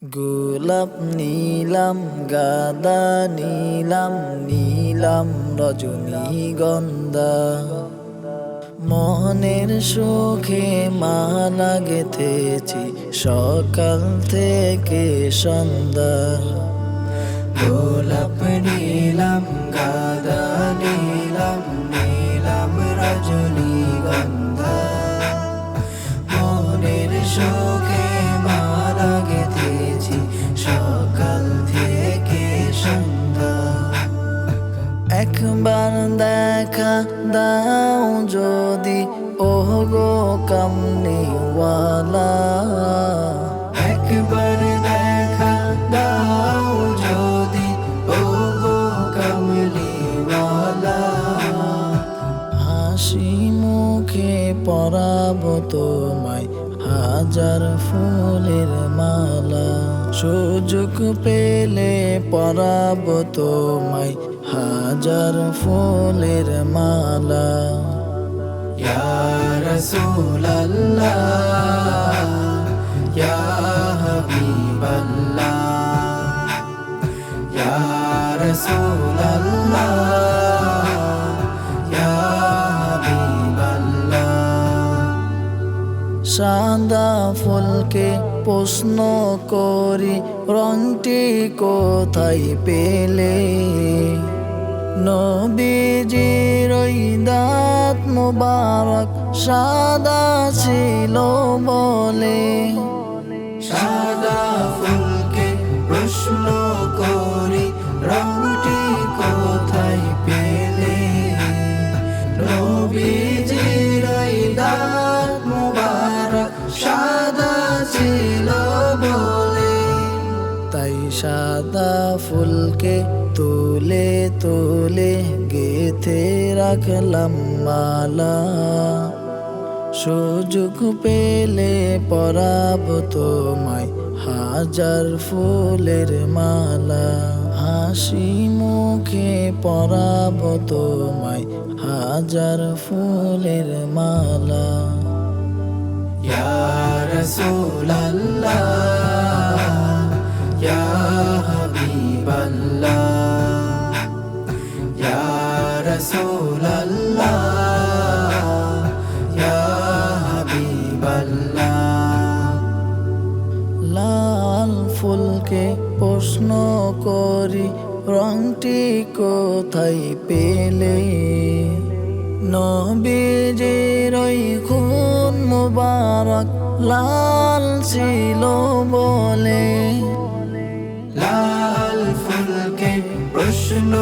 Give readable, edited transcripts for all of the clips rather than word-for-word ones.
গোলাপ নীলাম গাদা নীলাম নীলাম রজনীগন্ধা মনের সুখে মালা গেথেছি সকাল থেকে সন্ধ্যা। গোলাপ নীলাম গাদা নীলাম নীলাম রজনীগন্ধা মনের সুখে মালা গেথেছি সকাল থেকে সন্ধ্যা। একবার দেখা দাও যদি ওগো কামনিওয়ালা, একবার দেখা দাও যদি ওগো কামলিওয়ালা, হাসি মুখে পরাবো তোমায় হাজার ফুলের মালা। সুযোগ পেলে পরাবো তোমায় হাজার ফুলের মালা। ইয়া রাসূলাল্লাহ ইয়া হাবিবাল্লাহ, ইয়া রাসূলাল্লাহ ইয়া হাবিবাল্লাহ। সাদা ফুলকে প্রশ্ন করি রংটি কোথায় পেলে? নবীজির ওই দাঁত মোবারক সাদা ছিল বলে। সাদা ফুলকে প্রশ্ন করি রংটি কোথায় পেলে? নবীজির ওই দাঁত মোবারক সাদা ছিল বলে। তাই সাদা ফুলকে তুলে তুলে গেথে রাখলাম মালা। সুযোগ পেলে পরাবো তোমায় হাজার ফুলের মালা। হাসি মুখে পরাবো তোমায় হাজার ফুলের মালা। ইয়া রাসূলাল্লাহ ইয়া হাবিবাল্লাহ, ইয়া রাসূলাল্লাহ ইয়া হাবিবাল্লাহ। লাল ফুলকে প্রশ্ন করি রংটি কোথায় পেলে? নবীজির ওই খুন মুবারক লাল ছিল বলে। লাল ফুলকে প্রশ্ন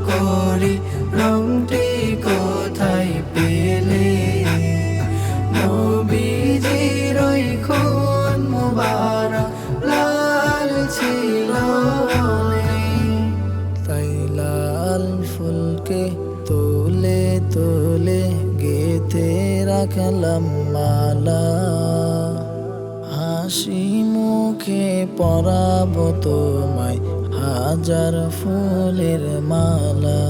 করি রংটি কোথায় পেলে? নবীজির ওই খুন মুবারক লাল ছিল বলে। তাই লাল ফুলকে তুলে তুলে গেথে রাখলাম মালা। হাসি মুখে পরাবো তোমায় হাজার ফুলের মালা।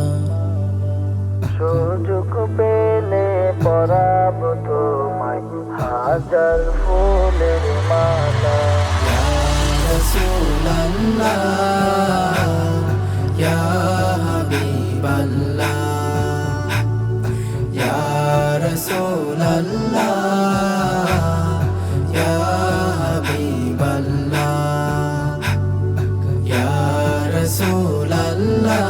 সুযোগ পেলে পরাবো তোমায় হাজার ফুলের মালা। ইয়া রাসূলাল্লাহ ইয়া হাবিবাল্লাহ, ইয়া রাসূলাল্লাহ ইয়া হাবিবাল্লাহ, ইয়া রাসূলাল্লাহ